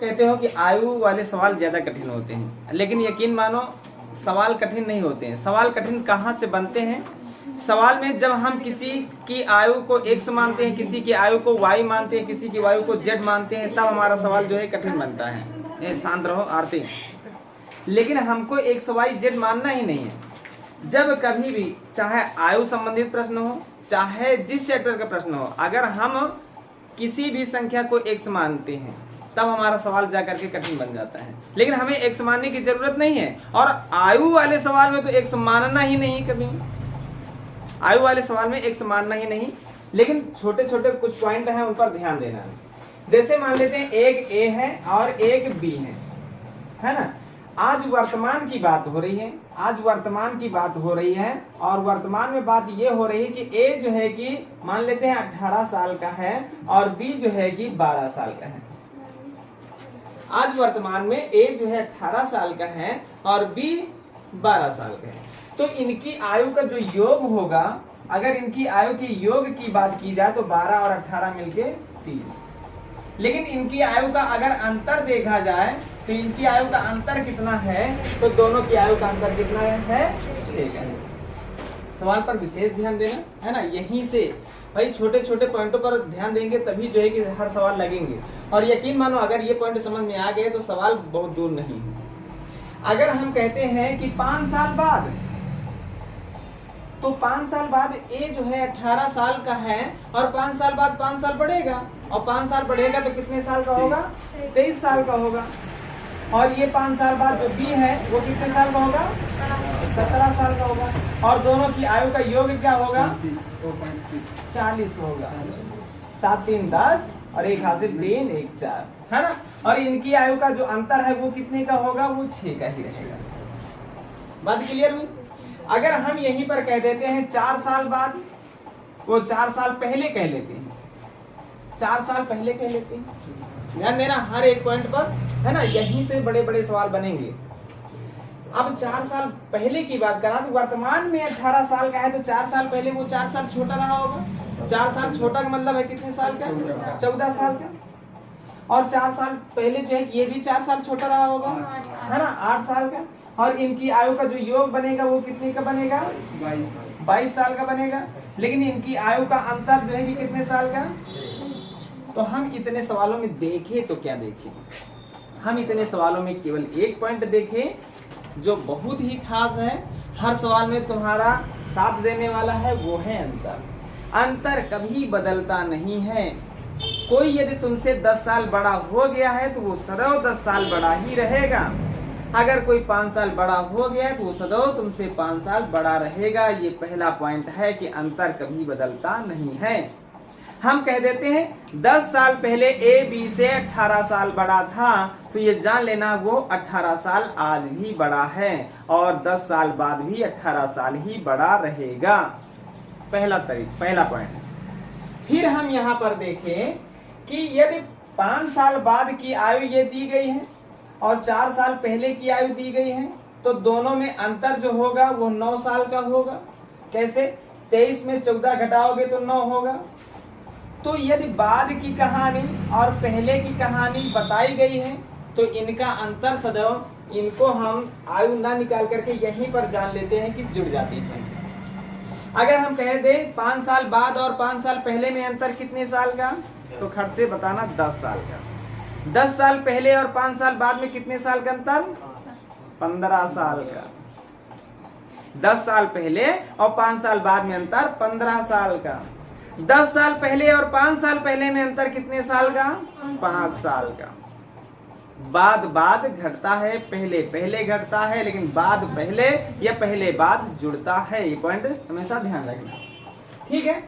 कहते हो कि आयु वाले सवाल ज्यादा कठिन होते हैं, लेकिन यकीन मानो सवाल कठिन नहीं होते हैं। सवाल कठिन कहाँ से बनते हैं? सवाल में जब हम किसी की आयु को x मानते हैं, किसी की आयु को y मानते हैं, किसी की आयु को z मानते हैं, तब हमारा सवाल जो है कठिन बनता है। शांत रहो आरती। लेकिन हमको x y z मानना ही नहीं है। जब कभी भी चाहे आयु संबंधित प्रश्न हो, चाहे जिस चैप्टर का प्रश्न हो, अगर हम किसी भी संख्या को x मानते हैं तब हमारा सवाल जाकर के कठिन बन जाता है। लेकिन हमें x मानने की जरूरत नहीं है, और आयु वाले सवाल में तो x मानना ही नहीं। कभी आयु वाले सवाल में x मानना ही नहीं। लेकिन छोटे छोटे कुछ पॉइंट हैं, उन पर ध्यान देना है। जैसे मान लेते हैं एक a है और एक b है ना। आज वर्तमान की बात हो रही है, आज वर्तमान की बात हो रही है, और वर्तमान में बात ये हो रही है कि a जो है कि मान लेते हैं 18 साल का है और b जो है कि 12 साल का है। आज वर्तमान में a जो है 18 साल का है और b 12 साल का है। तो इनकी आयु का जो योग होगा, अगर इनकी आयु के योग की बात की जाए तो 12 और 18 मिलके 30। लेकिन इनकी आयु का अगर अंतर देखा जाए तो इनकी आयु का अंतर कितना है, तो दोनों की आयु का अंतर कितना है? 6 है। सवाल पर विशेष ध्यान देना है ना। यहीं से भाई छोटे छोटे पॉइंटों पर ध्यान देंगे तभी जो है कि हर सवाल लगेंगे। और यकीन मानो अगर ये पॉइंट समझ में आ गए तो सवाल बहुत दूर नहीं है। अगर हम कहते हैं कि 5 साल बाद, तो 5 साल बाद ए जो है 18 साल का है और 5 साल बाद 5 साल बढ़ेगा, और 5 साल बढ़ेगा तो कितने साल का होगा? 23 साल का होगा। और ये 5 साल बाद जो बी है वो कितने साल का होगा? 17 साल का होगा। और दोनों की आयु का योग क्या होगा? 40 होगा। 7 3 10 और 1 हासिल 3 1 4 है ना। और इनकी आयु का जो अंतर है वो कितने का होगा? वो 6 का ही रहेगा। बात क्लियर हुई? अगर हम यहीं पर कह देते हैं 4 साल बाद, वो 4 साल पहले कह लेते हैं, 4 साल पहले कह लेते हैं। ध्यान देना हर एक पॉइंट पर है ना। यहीं से बड़े बड़े सवाल बनेंगे। अब 4 साल पहले की बात करा तो वर्तमान में 18 साल का है, तो 4 साल पहले वो 4 साल छोटा रहा होगा। 4 साल छोटा का मतलब है कितने साल का? 14 साल का। और 4 साल पहले जो है ये भी 4 साल छोटा रहा होगा है ना, 8 साल का। और इनकी आयु का जो योग बनेगा वो कितने का बनेगा? 22 साल का बनेगा। लेकिन इनकी आयु का अंतर जो है कि कितने साल का? तो हम इतने सवालों में देखें तो क्या देखें? हम इतने सवालों में केवल एक पॉइंट देखें जो बहुत ही खास है, हर सवाल में तुम्हारा साथ देने वाला है, वो है अंतर। अंतर कभी बदलता नहीं है। कोई यदि तुमसे 10 साल बड़ा हो गया है तो वो सदैव 10 साल बड़ा ही रहेगा। अगर कोई 5 साल बड़ा हो गया है तो वो सदैव तुमसे 5 साल बड़ा रहेगा। ये पहला पॉइंट है कि अंतर कभी बदलता नहीं है। हम कह देते हैं 10 साल पहले ए बी से 18 साल बड़ा था, तो ये जान लेना वो 18 साल आज भी बड़ा है और 10 साल बाद भी 18 साल ही बड़ा रहेगा। पहला पॉइंट। फिर हम यहाँ पर देखें कि यदि 5 साल बाद की आयु ये दी गई है और 4 साल पहले की आयु दी गई है, तो दोनों में अंतर जो होगा वो 9 साल का होगा। कैसे? 23 में 14 घटाओगे तो 9 होगा। तो यदि बाद की कहानी और पहले की कहानी बताई गई है तो इनका अंतर सदैव, इनको हम आयु ना निकाल करके यहीं पर जान लेते हैं कि जुड़ जाती है। अगर हम कह दें 5 साल बाद और 5 साल पहले में अंतर कितने साल का, तो खट से बताना 10 साल का। 10 साल पहले और 5 साल बाद में कितने साल का अंतर? 15 साल का। 10 साल पहले और 5 साल बाद में अंतर 15 साल का। 10 साल पहले और 5 साल पहले में अंतर कितने साल का? 5 साल का। बाद घटता है, पहले घटता है, लेकिन बाद पहले या पहले बाद जुड़ता है। ये पॉइंट हमेशा ध्यान रखना, ठीक है।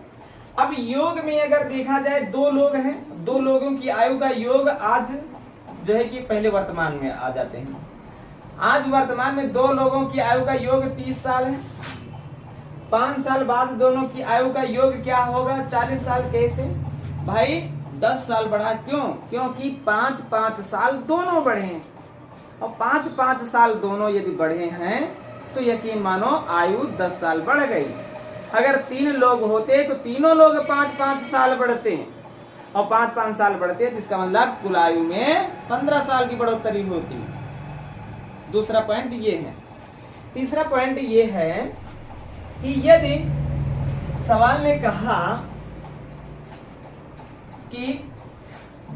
अब योग में अगर देखा जाए 2 लोग हैं, 2 लोगों की आयु का योग आज जो है कि पहले वर्तमान में आ जाते हैं। आज वर्तमान में 2 लोगों की आयु का योग 30 साल है। 5 साल बाद दोनों की आयु का योग क्या होगा? 40 साल। कैसे भाई? 10 साल बढ़ा। क्यों? क्योंकि 5-5 साल दोनों बढ़े हैं, और 5-5 साल दोनों यदि बढ़े हैं तो यकीन मानो आयु 10 साल बढ़ गई। अगर 3 लोग होते तो तीनों लोग 5-5 साल बढ़ते, और 5-5 साल बढ़ते हैं, जिसका मतलब कुल आयु में 15 साल की बढ़ोतरी होती है। दूसरा पॉइंट ये है। तीसरा पॉइंट ये है कि यदि सवाल ने कहा कि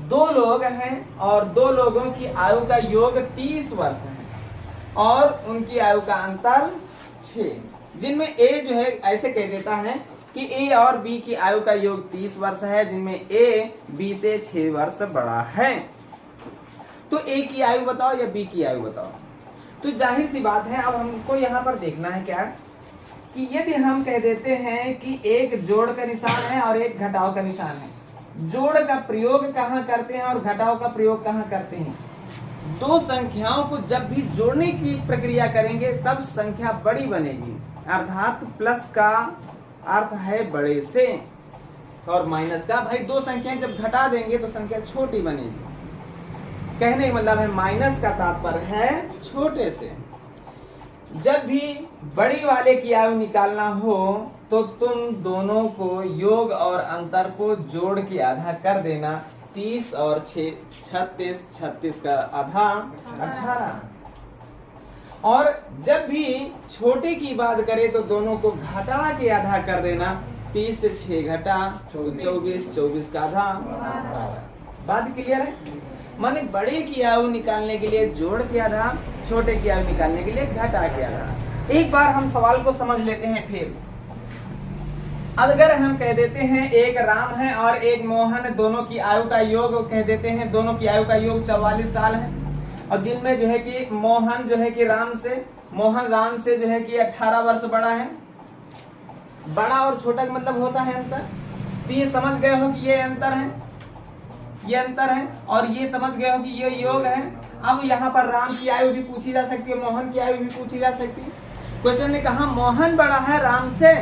2 लोग हैं और 2 लोगों की आयु का योग 30 वर्ष है और उनकी आयु का अंतर 6, जिनमें ए जो है ऐसे कह देता है कि ए और बी की आयु का योग 30 वर्ष है, जिनमें ए बी से 6 वर्ष बड़ा है। तो ए की आयु बताओ या बी की आयु बताओ। तो जाहिर सी बात है, अब हमको यहाँ पर देखना है क्या कि यदि हम कह देते हैं कि एक जोड़ का निशान है और एक घटाव का निशान है, जोड़ का प्रयोग कहाँ करते हैं और घटाव का प्रयोग कहाँ करते हैं। 2 संख्याओं को जब भी जोड़ने की प्रक्रिया करेंगे तब संख्या बड़ी बनेगी, अर्थात प्लस का अर्थ है बड़े से और माइनस का, भाई 2 संख्याएं जब घटा देंगे तो संख्या छोटी बनेगी। कहने का मतलब है माइनस का तात्पर्य है छोटे से। जब भी बड़ी वाले की आयु निकालना हो तो तुम दोनों को योग और अंतर को जोड़ के आधा कर देना। 30 और 6 36, 36 का आधा 18। और जब भी छोटे की बात करें तो दोनों को घटा के आधा कर देना। 30 से 6 घटा 24, 24 का आधा 12। बात क्लियर है। माने बड़े की आयु निकालने के लिए जोड़ के आधा, छोटे की आयु निकालने के लिए घटा के आधा। एक बार हम सवाल को समझ लेते हैं। फिर अगर हम कह देते हैं एक राम है और एक मोहन, दोनों की आयु का योग कह देते हैं, दोनों की आयु का योग 44 साल है और जिनमें जो है कि मोहन जो है कि राम से जो है कि 18 वर्ष बड़ा है। बड़ा और छोटा का मतलब होता है अंतर। तो ये समझ गए हो कि ये अंतर है, ये अंतर है और ये समझ गए हो कि ये योग है। अब यहाँ पर राम की आयु भी पूछी जा सकती है, मोहन की आयु भी पूछी जा सकती है। क्वेश्चन ने कहा मोहन बड़ा है राम से।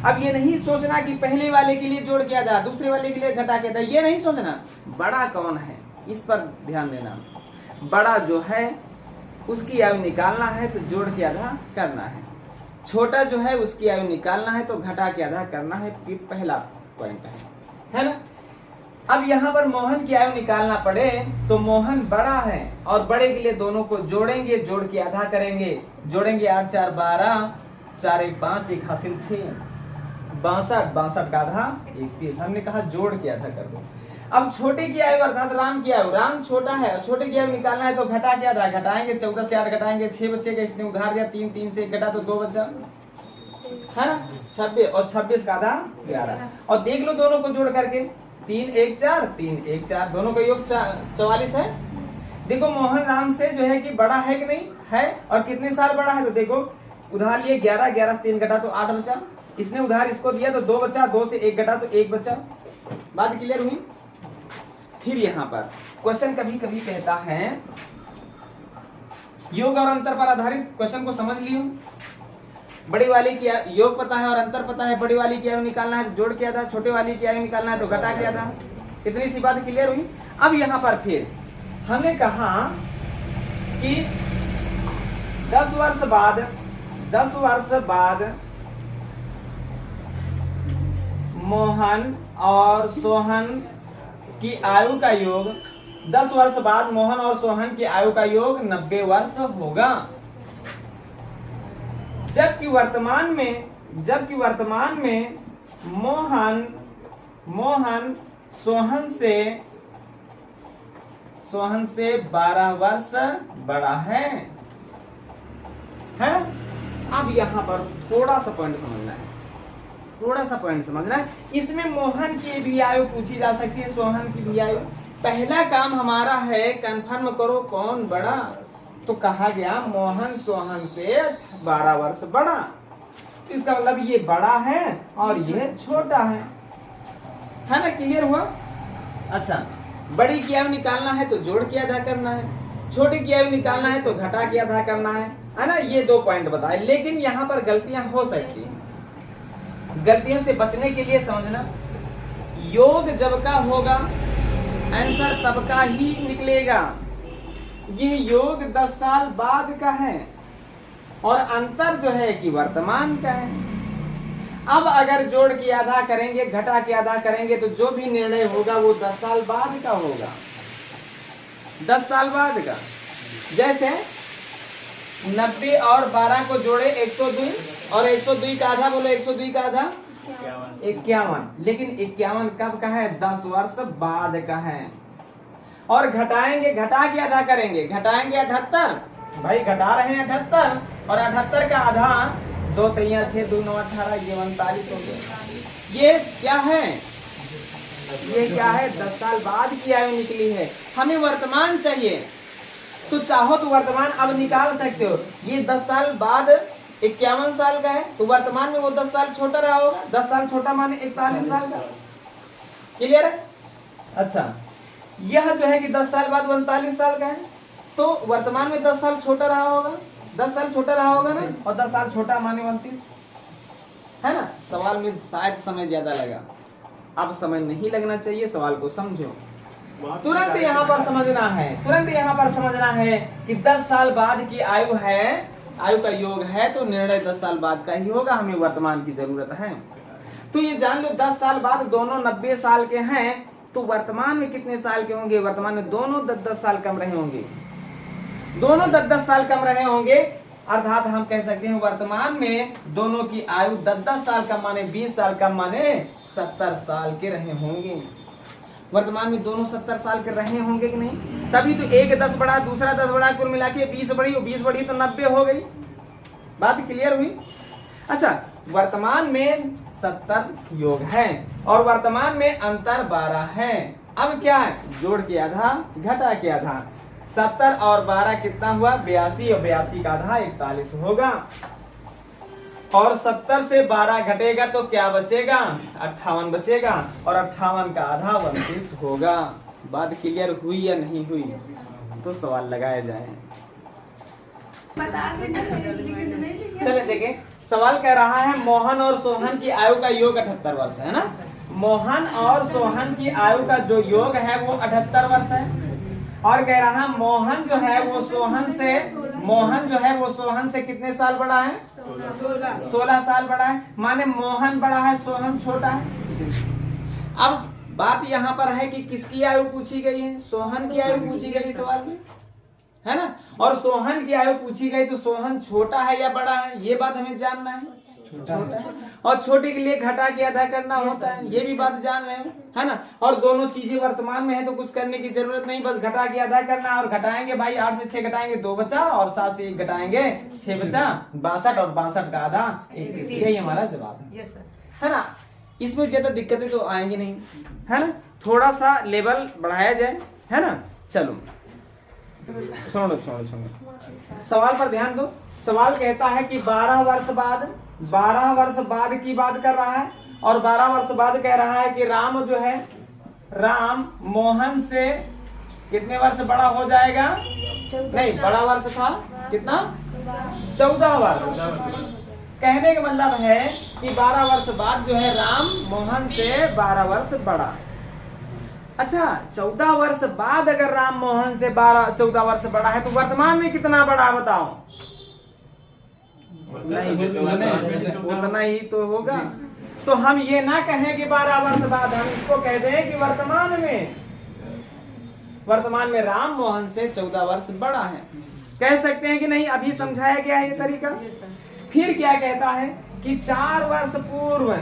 अब ये नहीं सोचना कि पहले वाले के लिए जोड़ किया था, दूसरे वाले के लिए घटा के था, ये नहीं सोचना। बड़ा कौन है इस पर ध्यान देना। बड़ा जो है उसकी आयु निकालना है तो जोड़ के आधा करना है, छोटा जो है उसकी आयु निकालना है तो घटा के आधा करना है। पहला पॉइंट है ना। अब यहाँ पर मोहन की आयु निकालना पड़े तो मोहन बड़ा है और बड़े के लिए दोनों को जोड़ेंगे, जोड़ के आधा करेंगे। जोड़ेंगे 8 4 12, 4 1 5, 1 हासिल 6, 62, 62 का आधा 31। हमने कहा जोड़ के आधा कर दो। अब छोटे की आयु अर्थात राम की आयु, राम छोटा है और छोटे की आयु निकालना है तो घटा के आधा घटाएंगे। 14 से 8 घटाएंगे, 6 बच्चे का इसने उधार दिया, 3 3 से 1 घटा तो 2 बचा है ना, 26 और 26 का आधा 11। और देख लो दोनों को जोड़ करके 3 1 4, 3 1 4, दोनों का योग 44 है। देखो मोहन राम से जो है कि बड़ा है कि नहीं है और कितने साल बड़ा है। तो देखो उधार लिए 11, 11 से 3 घटा तो 8 बचा। इसने उधार इसको दिया तो 2 बचा, 2 से 1 घटा तो 1 बचा। बात क्लियर हुई। फिर यहाँ पर क्वेश्चन कभी कभी कहता है योग और अंतर पर आधारित क्वेश्चन को समझ लियो। बड़ी वाली की योग पता है और अंतर पता है, बड़ी वाली की आयु निकालना है तो जोड़ के आधा, छोटे वाली की आयु निकालना है तो घटा के आधा। इतनी सी बात क्लियर हुई। अब यहाँ पर फिर हमने कहा कि 10 वर्ष बाद मोहन और सोहन की आयु का योग, 10 वर्ष बाद मोहन और सोहन की आयु का योग 90 वर्ष होगा। जबकि वर्तमान में मोहन सोहन से 12 वर्ष बड़ा है ना। अब यहाँ पर थोड़ा सा पॉइंट समझना है, इसमें मोहन की भी आयु पूछी जा सकती है, सोहन की भी आयु। पहला काम हमारा है कंफर्म करो कौन बड़ा। तो कहा गया मोहन सोहन से 12 वर्ष बड़ा, इसका मतलब ये बड़ा है और ये छोटा है ना। क्लियर हुआ। अच्छा, बड़ी की आयु निकालना है तो जोड़ के आधा करना है, छोटे की आयु निकालना है तो घटा के आधा करना है ना। ये 2 पॉइंट बताए। लेकिन यहाँ पर गलतियां हो सकती हैं। गलतियों से बचने के लिए समझना, योग जब का होगा आंसर तब का ही निकलेगा। ये योग 10 साल बाद का है और अंतर जो है कि वर्तमान का है। अब अगर जोड़ के आधा करेंगे, घटा के आधा करेंगे, तो जो भी निर्णय होगा वो 10 साल बाद का होगा, 10 साल बाद का। जैसे 90 और 12 को जोड़े 102, और 102 का आधा बोलो, 102 का आधा 51। लेकिन 51 कब का है? 10 वर्ष बाद का है। और घटाएंगे, घटा के आधा करेंगे, घटाएंगे 78, भाई घटा रहे हैं 78, और 78 का आधा 2 3 6 2 9 18, ये 39 हो गया। ये क्या है? ये क्या है? 10 साल बाद की आयु निकली है। हमें वर्तमान चाहिए, तो चाहो तो वर्तमान अब निकाल सकते हो। ये 10 साल बाद 51 साल का है, तो वर्तमान में वो 10 साल छोटा रहा होगा। 10 साल छोटा माने 41 साल का। क्लियर है? अच्छा, यह जो है कि 10 साल बाद 39 साल का है, तो वर्तमान में 10 साल छोटा रहा होगा, 10 साल छोटा रहा होगा ना, और 10 साल छोटा माने 29, है ना। सवाल में शायद समय ज्यादा लगा, अब समय नहीं लगना चाहिए, सवाल को समझो। तुरंत यहाँ पर समझना है, तुरंत यहाँ पर समझना है कि 10 साल बाद की आयु है, आयु का योग है, तो निर्णय 10 साल बाद का ही होगा, हमें वर्तमान की जरूरत है। तो ये जान लो 10 साल बाद दोनों 90 साल के हैं, तो वर्तमान में कितने साल के होंगे? वर्तमान में दोनों 10-10 साल कम रहे होंगे, दोनों 10-10 साल कम रहे होंगे। अर्थात हम कह सकते हैं वर्तमान में दोनों की आयु 10-10 साल कम माने 20 साल कम माने 70 साल के रहे होंगे। वर्तमान में दोनों 70 साल के रहे होंगे कि नहीं? तभी तो एक 10 बढ़ा, दूसरा 10 बढ़ा, कुल मिला के 20 बढ़ी, 20 बढ़ी तो 90 हो गई। बात क्लियर हुई? अच्छा, वर्तमान में 70 योग है और वर्तमान में अंतर 12 है। अब क्या है? जोड़ के आधा, घटा के आधा। 70 और 12 कितना हुआ? 82, और 82 का आधा 41 होगा। और 70 से 12 घटेगा तो क्या बचेगा? 58 बचेगा, और 58 का आधा 29 होगा। बात क्लियर हुई या नहीं हुई? तो सवाल लगाया जाए। चले देखें, सवाल कह रहा है मोहन और सोहन की आयु का योग 78 वर्ष है ना। मोहन और सोहन की आयु का जो योग है वो 78 वर्ष है, और कह रहा है मोहन जो है वो सोहन से कितने साल बड़ा है? 16 साल बड़ा है। माने मोहन बड़ा है, सोहन छोटा है। अब बात यहाँ पर है कि किसकी आयु पूछी गई है? सोहन की आयु पूछी गई सवाल में, है ना। और सोहन की आयु पूछी गई तो सोहन छोटा है या बड़ा है, ये बात हमें जानना है। छोटा है, और छोटे के लिए घटा के आधा करना होता है, ये भी बात जान रहे हो, है ना। और दोनों चीजें वर्तमान में है तो कुछ करने की जरूरत नहीं, बस घटा के आधा करना। और घटाएंगे भाई, 8 से 6 घटाएंगे 2 बचा, और 7 से 1 घटाएंगे 6 बचा, 62, और 62 का आधा 31। यही हमारा जवाब है ना। इसमें ज्यादा दिक्कतें तो आएंगी नहीं, है ना। थोड़ा सा लेवल बढ़ाया जाए, है ना। चलो छोड़ो, सवाल पर ध्यान दो। सवाल कहता है कि 12 वर्ष बाद की बात कर रहा है, और 12 वर्ष बाद कह रहा है कि राम जो है, राम मोहन से कितने वर्ष बड़ा हो जाएगा? नहीं, बड़ा वर्ष था कितना? 14 वर्ष। कहने का मतलब है कि 12 वर्ष बाद जो है राम मोहन से 12 वर्ष बड़ा। अच्छा, 14 वर्ष बाद अगर राम मोहन से 14 वर्ष बड़ा है तो वर्तमान में कितना बड़ा बताओ? नहीं, उतना ही तो होगा। तो हम ये ना कहें कि 12 वर्ष बाद, हम इसको कह दें कि वर्तमान में राम मोहन से 14 वर्ष बड़ा है। कह सकते हैं कि नहीं? अभी समझाया गया है ये तरीका। फिर क्या कहता है कि 4 वर्ष पूर्व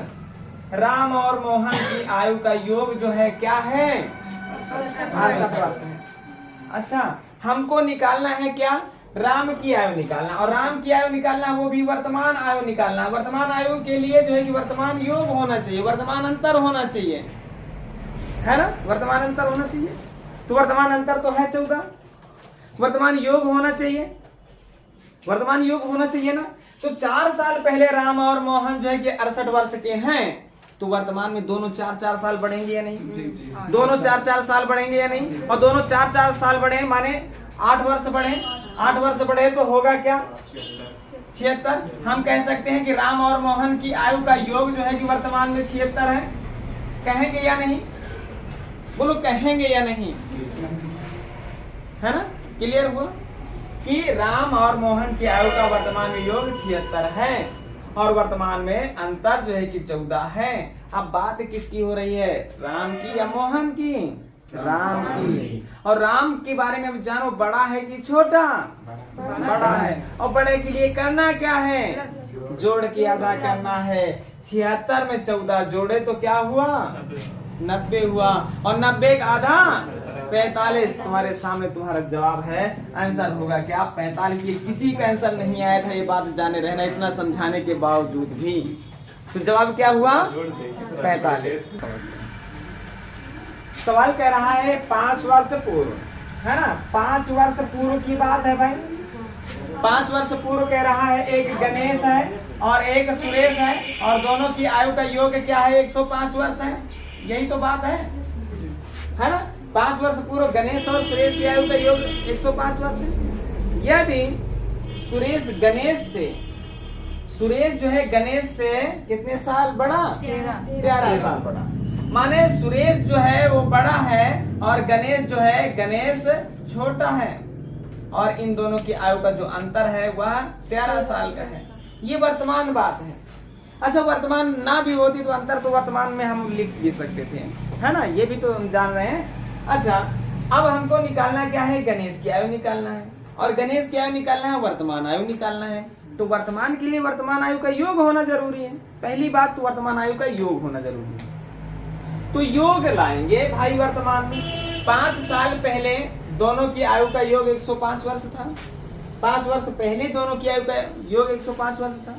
राम और मोहन की आयु का योग जो है क्या है? 68 वर्ष है। अच्छा, हमको निकालना है क्या? राम की आयु निकालना, और राम की आयु निकालना वो भी वर्तमान आयु निकालना। वर्तमान आयु के लिए जो है कि वर्तमान योग होना चाहिए, वर्तमान अंतर होना चाहिए, है ना। वर्तमान अंतर होना चाहिए, तो वर्तमान अंतर तो है 14। वर्तमान योग होना चाहिए, वर्तमान योग होना चाहिए ना। तो 4 साल पहले राम और मोहन जो है कि 68 वर्ष के हैं, तो वर्तमान में दोनों 4-4 साल बढ़ेंगे या नहीं? दोनों 4-4 साल बढ़ेंगे या नहीं? और दोनों 4-4 साल बढ़े माने 8 वर्ष बढ़े, 8 वर्ष बढ़े तो होगा क्या? 76। हम कह सकते हैं कि राम और मोहन की आयु का योग जो है कि वर्तमान में 76 है। कहेंगे या नहीं? बोलो, कहेंगे या नहीं? है ना। क्लियर हुआ कि राम और मोहन की आयु का वर्तमान में योग 76 है। और वर्तमान में अंतर जो है कि 14 है। अब बात किसकी हो रही है, राम की या मोहन की? राम की। और राम के बारे में जानो, बड़ा है कि छोटा? बड़ा है। और बड़े के लिए करना क्या है, जोड़ के आधा करना है। 76 में 14 जोड़े तो क्या हुआ, 90 हुआ। और 90 का आधा 45। तुम्हारे सामने तुम्हारा जवाब है, आंसर होगा क्या 45। ये किसी का आंसर नहीं आया था, ये बात जाने रहना, इतना समझाने के बावजूद भी। तो जवाब क्या हुआ, 45। सवाल कह रहा है 5 वर्ष पूर्व, है ना, 5 वर्ष पूर्व की बात है भाई। 5 वर्ष पूर्व कह रहा है, एक गणेश है और एक सुरेश है, और दोनों की आयु का योग क्या है, 105 वर्ष है। यही तो बात है ना। 5 वर्ष पूर्व गणेश और सुरेश की आयु का योग 105 वर्ष है। यदि सुरेश जो है गणेश से कितने साल बड़ा, 13 साल बड़ा। माने सुरेश जो है वो बड़ा है और गणेश जो है गणेश छोटा है, और इन दोनों की आयु का जो अंतर है वह 13 साल का है। ये वर्तमान बात है। अच्छा, वर्तमान ना भी होती तो अंतर तो वर्तमान में हम लिख भी सकते थे, है ना, ये भी तो हम जान रहे हैं। अच्छा, अब हमको निकालना क्या है, गणेश की आयु निकालना है, और गणेश की आयु निकालना है, वर्तमान आयु निकालना है। तो वर्तमान के लिए वर्तमान आयु का योग होना जरूरी है। पहली बात तो वर्तमान आयु का योग होना जरूरी है। तो योग लाएंगे भाई। वर्तमान में 5 साल पहले दोनों की आयु का योग 105 वर्ष था। 5 वर्ष पहले दोनों की आयु का योग 105 वर्ष था।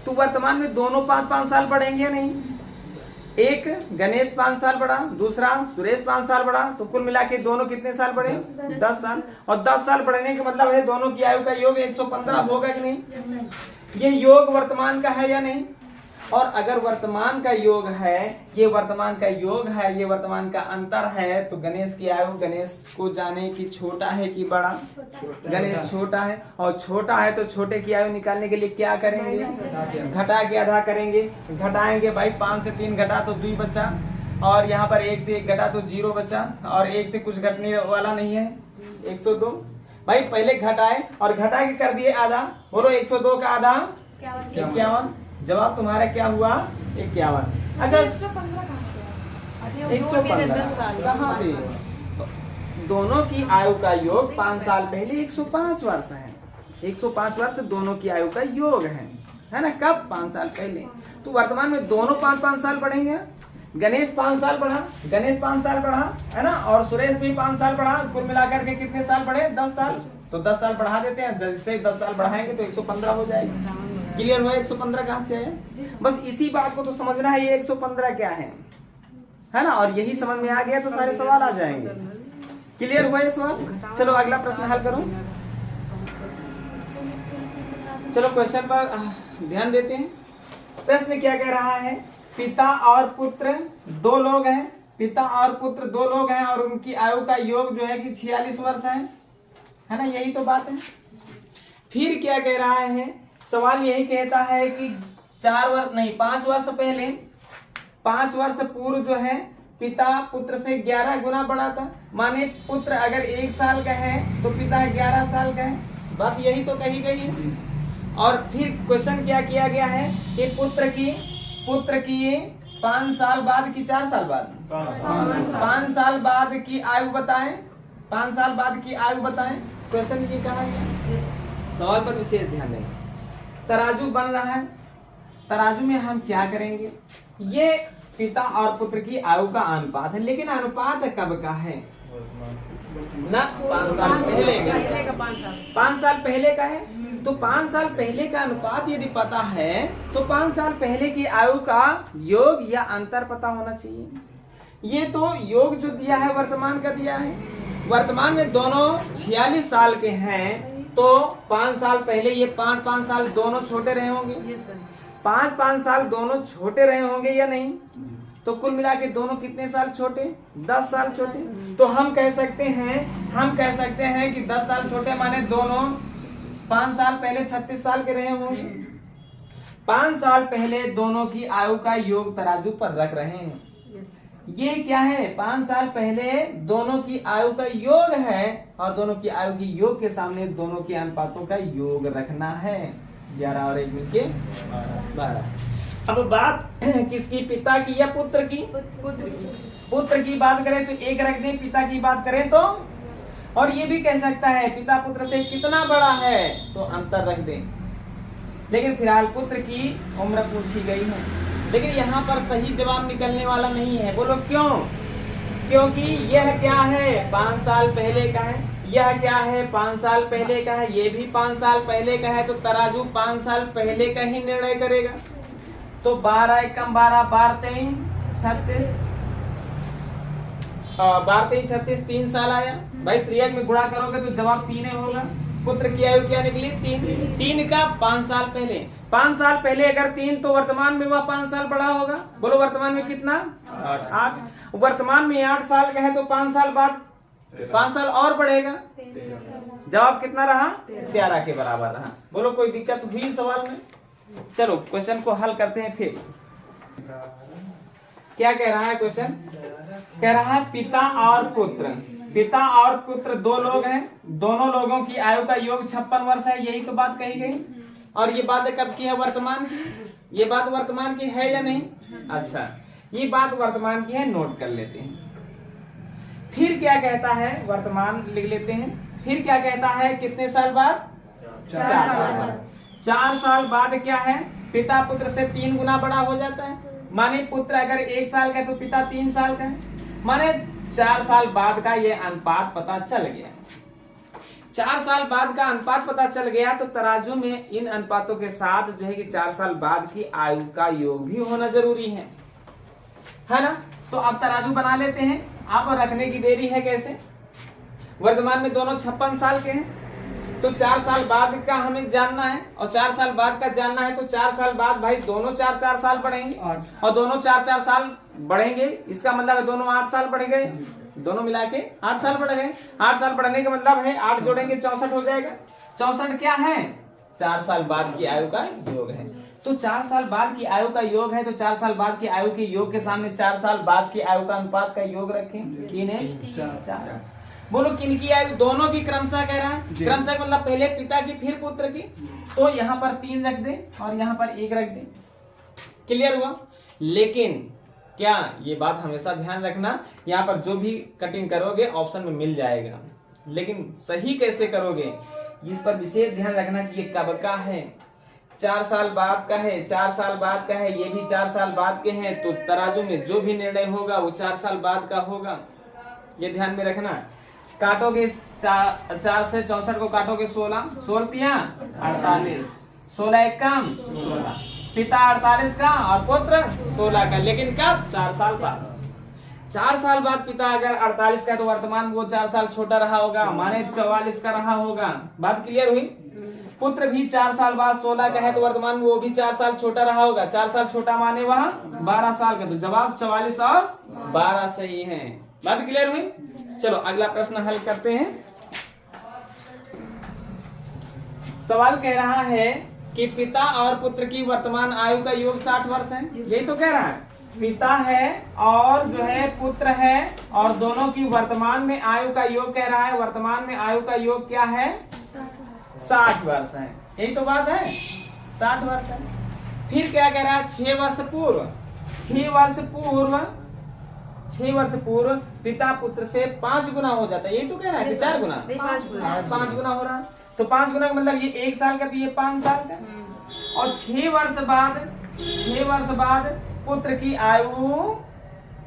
तो वर्तमान में दोनों 5-5 साल बढ़ेंगे नहीं। एक गणेश 5 साल बढ़ा, दूसरा सुरेश 5 साल बढ़ा, तो कुल मिला के दोनों कितने साल बढ़े, 10 साल। और 10 साल बढ़ने का मतलब है दोनों की आयु का योग 115 होगा कि नहीं। ये योग वर्तमान का है या नहीं। और अगर वर्तमान का योग है, ये वर्तमान का योग है, ये वर्तमान का अंतर है, तो गणेश की आयु, गणेश को जाने की छोटा है कि बड़ा, गणेश छोटा है। और छोटा है तो छोटे की आयु निकालने के लिए क्या करेंगे, घटा के आधा करेंगे। घटाएंगे भाई, 5 से 3 घटा तो 2 बचा, और यहाँ पर 1 से 1 घटा तो 0 बचा, और 1 से कुछ घटने वाला नहीं है, 102। भाई पहले घटाए और घटा के कर दिए आधा। बोलो 102 का आधा 51। जवाब तुम्हारा क्या हुआ, 51। अच्छा, 115 कहाँ पे, दोनों की आयु का योग 5 साल पहले 105 वर्ष है। 105 वर्ष दोनों की आयु का योग है ना। कब, 5 साल पहले। तो वर्तमान में दोनों 5-5 साल बढ़ेंगे। गणेश 5 साल बढ़ा, गणेश 5 साल बढ़ा, है ना, और सुरेश भी 5 साल बढ़ा। कुल मिलाकर के कितने साल बढ़े, 10 साल। तो 10 साल बढ़ा देते हैं, जैसे 10 साल बढ़ाएंगे तो 115 हो जाएगा। क्लियर हुआ 115 कहाँ से है। बस इसी बात को तो समझना है, ये 115 क्या है ना। और यही समझ में आ गया तो सारे सवाल आ जाएंगे। क्लियर हुआ ये सवाल। चलो अगला प्रश्न हल करो। चलो क्वेश्चन पर ध्यान देते हैं। प्रश्न क्या कह रहा है, पिता और पुत्र 2 लोग हैं। पिता और पुत्र 2 लोग हैं और उनकी आयु का योग जो है कि 46 वर्ष है ना। यही तो बात है। फिर क्या कह रहा है, सवाल यही कहता है कि 5 वर्ष पहले, 5 वर्ष पूर्व जो है पिता पुत्र से 11 गुना बड़ा था। माने पुत्र अगर 1 साल का है तो पिता 11 साल का है। बात यही तो कही गई है। और फिर क्वेश्चन क्या किया गया है कि पुत्र की 5 साल बाद की 4 साल बाद, 5 साल बाद की आयु बताएं। 5 साल बाद की आयु बताएं। क्वेश्चन की कहा गया, सवाल पर विशेष ध्यान देना। तराजू बन रहा है, तराजू में हम क्या करेंगे, ये पिता और पुत्र की आयु का अनुपात है। लेकिन अनुपात कब का है ना, 5 साल पहले का, 5 साल पहले का है। तो 5 साल पहले का अनुपात यदि पता है तो 5 साल पहले की आयु का योग या अंतर पता होना चाहिए। ये तो योग जो दिया है वर्तमान का दिया है। वर्तमान में दोनों 46 साल के हैं, तो 5 साल पहले ये 5-5 साल दोनों छोटे रहे होंगे। 5-5 साल दोनों छोटे रहे होंगे या नहीं। तो कुल मिला के दोनों कितने साल छोटे, 10 साल छोटे। तो हम कह सकते हैं कि 10 साल छोटे, माने दोनों 5 साल पहले 36 साल के रहे होंगे। 5 साल पहले दोनों की आयु का योग तराजू पर रख रहे हैं। ये क्या है, 5 साल पहले दोनों की आयु का योग है, और दोनों की आयु की योग के सामने दोनों के अनुपातों का योग रखना है। 11 और 1 मिलके 12। अब बात किसकी, पिता की या पुत्र की? पुत्र की बात करें तो 1 रख दें, पिता की बात करें तो, और ये भी कह सकता है पिता पुत्र से कितना बड़ा है तो अंतर रख दें। लेकिन फिलहाल पुत्र की उम्र पूछी गई है, लेकिन यहाँ पर सही जवाब निकलने वाला नहीं है। बोलो क्यों? क्योंकि यह क्या है, 5 साल पहले का है, यह क्या है, 5 साल पहले का है, ये भी 5 साल पहले का है, तो तराजू 5 साल पहले का ही निर्णय करेगा। तो 12 एकम 12, 12 3 36, 12 3 36, 3 साल आया। भाई त्रियक में गुणा करोगे तो जवाब 3 होगा। पुत्र की आयु क्या निकली? 3 का 5 साल पहले। 5 साल पहले अगर 3 तो वर्तमान में वह 5 साल बड़ा होगा। बोलो वर्तमान में कितना? 8। वर्तमान में 8 साल का है तो 5 साल बाद 5 साल और बढ़ेगा। जवाब कितना रहा? 13 के बराबर रहा। बोलो कोई दिक्कत हुई सवाल में? चलो क्वेश्चन को हल करते हैं। फिर क्या कह रहा है क्वेश्चन? कह रहा है पिता और पुत्र, पिता और पुत्र 2 लोग हैं, दोनों लोगों की आयु का योग 56 वर्ष है। यही तो बात कही गई। और ये बात कब की है? वर्तमान की। ये बात वर्तमान की है या नहीं? अच्छा, ये बात वर्तमान की है, नोट कर लेते हैं। फिर क्या कहता है? वर्तमान लिख लेते हैं। फिर क्या कहता है? कितने साल बाद? 4 साल बाद। 4 साल बाद क्या है? पिता पुत्र से 3 गुना बड़ा हो जाता है। माने पुत्र अगर 1 साल का है तो पिता 3 साल का है। माने 4 साल बाद का ये अनुपात पता चल गया। 4 साल बाद का अनुपात पता चल गया तो तराजू में इन अनुपातों के साथ जो है कि 4 साल बाद की आयु का योग भी होना जरूरी है ना? तो अब तराजू बना लेते हैं। आप रखने की देरी है कैसे? वर्तमान में दोनों 56 साल के हैं, तो 4 साल बाद का हमें जानना है, और 4 साल बाद का जानना है तो 4 साल बाद भाई दोनों 4-4 साल बढ़ेंगे, और दोनों 4-4 साल बढ़ेंगे। इसका मतलब है दोनों 8 साल बढ़ गए, दोनों मिला के 8 साल बढ़ गए। 8 साल बढ़ने का मतलब है 8 जोड़ेंगे 64 हो जाएगा। 64 क्या है? 4 साल बाद की आयु का योग है। तो 4 साल बाद की आयु का योग है, तो 4 साल बाद की आयु के योग के सामने 4 साल बाद की आयु का अनुपात का योग रखें। 4। बोलो किनकी आयु? दोनों की क्रमशः कह रहा है। क्रमशः मतलब पहले पिता की फिर पुत्र की। तो यहाँ पर 3 रख दे और यहाँ पर 1 रख दे। क्लियर हुआ? लेकिन क्या ये बात हमेशा ध्यान रखना, यहाँ पर जो भी कटिंग करोगे ऑप्शन में मिल जाएगा, लेकिन सही कैसे करोगे इस पर विशेष ध्यान रखना कि ये कब का है। 4 साल बाद का है, 4 साल बाद का है, ये भी 4 साल बाद के हैं, तो तराजू में जो भी निर्णय होगा वो 4 साल बाद का होगा। ये ध्यान में रखना। काटोगे 4 से 64 को काटोगे 16, 16 48, 16 एकम 16। पिता 48 का और पुत्र 16 का, लेकिन कब? 4 साल बाद। 4 साल बाद पिता अगर 48 का तो वर्तमान में वो 4 साल छोटा रहा होगा, माने 44 का रहा होगा। बात क्लियर हुई? पुत्र भी 4 साल बाद 16 का है तो वर्तमान में वो भी 4 साल छोटा रहा होगा। 4 साल छोटा माने वहां 12 साल का, तो जवाब 44 और 12 सही है। बात क्लियर हुई? चलो अगला प्रश्न हल करते हैं। सवाल कह रहा है कि पिता और पुत्र की वर्तमान आयु का योग 60 वर्ष है। यही तो कह रहा है। पिता है और जो है पुत्र है, और दोनों की वर्तमान में आयु का योग कह रहा है। वर्तमान में आयु का योग क्या है? 60 वर्ष है। यही तो बात है, 60 वर्ष है। फिर क्या कह रहा है? 6 वर्ष पूर्व, 6 वर्ष पूर्व, 6 वर्ष पूर्व पिता पुत्र से 5 गुना हो जाता है। यही तो कह रहा है कि 4 गुना? 5 गुना हो रहा है। तो 5 गुना का मतलब ये 1 साल का, तो ये 5 साल का। और 6 वर्ष बाद, 6 वर्ष बाद पुत्र की आयु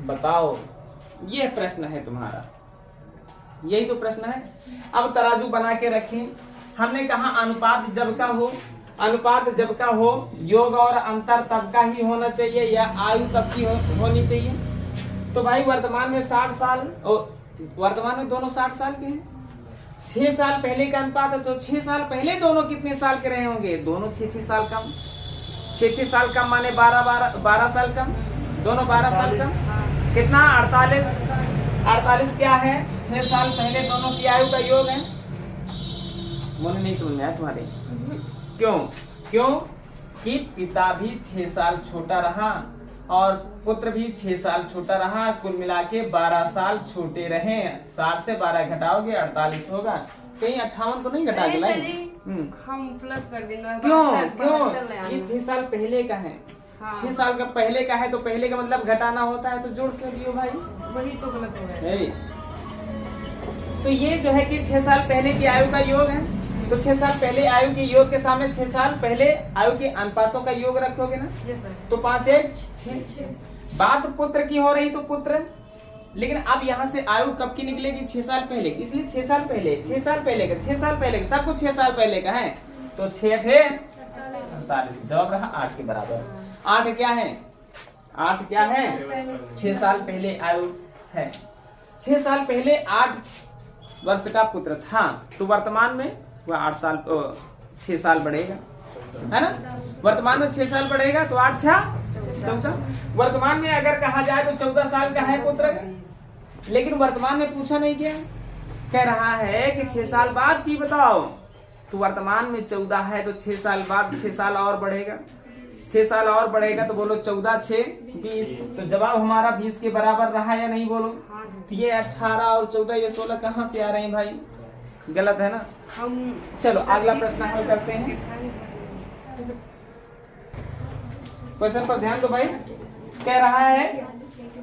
बताओ। ये प्रश्न है तुम्हारा, यही तो प्रश्न है। अब तराजू बना के रखें। हमने कहा अनुपात जब का हो, अनुपात जब का हो, योग और अंतर तब का ही होना चाहिए, या आयु तब की होनी चाहिए। तो भाई वर्तमान में 60 साल, वर्तमान में दोनों 60 साल के हैं। 6 साल पहले का अनुपात है, तो 6 साल पहले दोनों कितने साल के रहे होंगे? दोनों 6-6 साल कम। 6-6 साल कम माने 12 साल कम, दोनों 12 साल कम। कितना? 48। 48 क्या है? 6 साल पहले दोनों की आयु का योग है। मुझे नहीं समझ में आया तुम्हारे। क्यों? क्यों कि पिता भी 6 साल छोटा रहा और पुत्र भी 6 साल छोटा रहा, कुल मिला के 12 साल छोटे रहे। 60 से 12 घटाओगे 48 होगा, कहीं 58 तो नहीं घटा के लाए? हम प्लस कर देंगे। क्यों? ये 6 साल पहले का है। हाँ। 6 साल का पहले का है तो पहले का मतलब घटाना होता है, तो जोड़ क्यों दियो भाई? वही तो गलत हो गया। तो ये जो है कि 6 साल पहले की आयु का योग है, तो 6 साल पहले आयु के योग के सामने 6 साल पहले आयु के अनुपातों का योग रखोगे ना, तो 5 1 6। बात पुत्र की हो रही तो पुत्र, लेकिन अब यहाँ से आयु कब की निकलेगी? 6 साल पहले की, इसलिए 6 साल पहले, 6 साल पहले का, 6 साल पहले का, सब कुछ 6 साल पहले का है, तो 6 थे 48, जवाब रहा 8 के बराबर। 8 क्या है? 8 क्या है? 6 साल पहले आयु है। 6 साल पहले 8 वर्ष का पुत्र था, तो वर्तमान में वह 8 साल 6 साल बढ़ेगा, है ना? वर्तमान में 6 साल बढ़ेगा तो 8 6 14। वर्तमान में अगर कहा जाए तो 14 साल का है पुत्र, लेकिन वर्तमान में पूछा नहीं गया, कह रहा है कि 6 साल बाद की बताओ, तो वर्तमान में 14 है तो 6 साल बाद 6 साल और बढ़ेगा, 6 साल और बढ़ेगा, तो बोलो 14 6 20, तो जवाब हमारा 20 के बराबर रहा या नहीं? बोलो। तो ये 18 और 14 ये 16 कहाँ से आ रहे हैं भाई? गलत है ना? चलो अगला प्रश्न हल करते हैं। क्वेश्चन पर ध्यान दो भाई। कह रहा है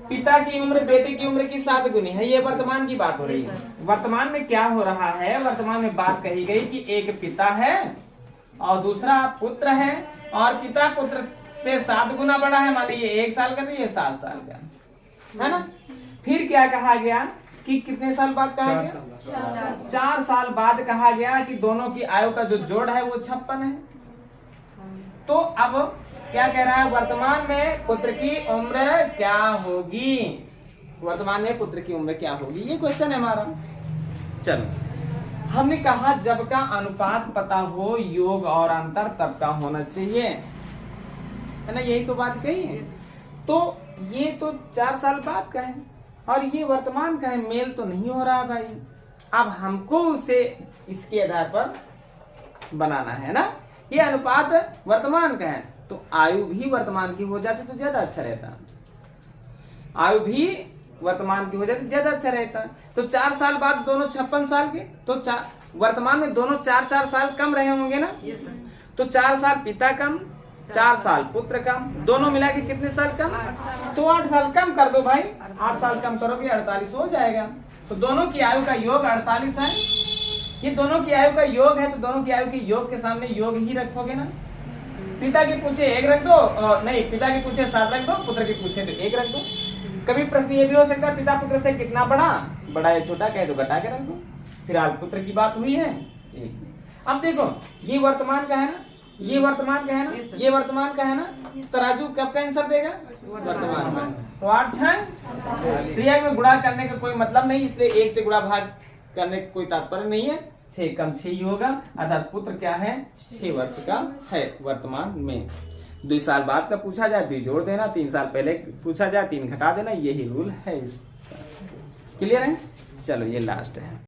पिता की उम्र बेटे की उम्र की 7 गुनी है। ये वर्तमान की बात हो रही है। वर्तमान में क्या हो रहा है? वर्तमान में बात कही गई कि एक पिता है और दूसरा पुत्र है, और पिता पुत्र से 7 गुना बड़ा है। मान लीजिए 1 साल का, तो ये 7 साल का, है ना? फिर क्या कहा गया कि कितने साल बाद कहा गया? 4 साल बाद कहा गया कि दोनों की आयु का जो जोड़ है वो 56 है। तो अब क्या कह रहा है? वर्तमान में पुत्र की उम्र क्या होगी? वर्तमान में पुत्र की उम्र क्या होगी, ये क्वेश्चन है हमारा। चलो, हमने कहा जब का अनुपात पता हो योग और अंतर तब का होना चाहिए, है ना? यही तो बात कही है। तो ये तो 4 साल बाद का है और ये वर्तमान का है, मेल तो नहीं हो रहा है भाई। अब हमको उसे इसके आधार पर बनाना है ना। ये अनुपात वर्तमान का है तो आयु भी वर्तमान की हो जाती तो ज्यादा अच्छा रहता। आयु भी वर्तमान की हो जाती ज्यादा अच्छा रहता। तो 4 साल बाद दोनों 56 साल के, तो वर्तमान में दोनों 4 साल कम रहे होंगे ना। तो 4 साल पिता कम, 4 साल पुत्र कम, दोनों मिला के कितने साल कम? तो 8 साल कम कर दो भाई। 8 साल कम करोगे 48 हो जाएगा। तो दोनों की आयु का योग 48 है। ये दोनों की आयु का योग है तो दोनों की आयु के योग के सामने योग ही रखोगे ना। पिता की पूछे 1 रख दो, नहीं पिता की पूछे 7 रख दो, पुत्र की पूछे तो 1 रख दो। कभी प्रश्न ये भी हो सकता है पिता पुत्र से कितना बड़ा या छोटा कहे तो घटा के रख दो। फिलहाल पुत्र की बात हुई है। अब देखो ये वर्तमान का है ना, ये वर्तमान का है ना, ये वर्तमान का है ना। तराजू कब का आंसर देगा? वर्तमान का। तो 8 6 क्रिया में गुणा करने का कोई मतलब नहीं, इसलिए 1 से गुणा भाग करने का कोई तात्पर्य नहीं है। 6 कम 6 ही होगा, अर्थात पुत्र क्या है? 6 वर्ष का है वर्तमान में। 2 साल बाद का पूछा जाए 2 जोड़ देना, 3 साल पहले पूछा जाए 3 घटा देना, यही रूल है। क्लियर है? चलो ये लास्ट है।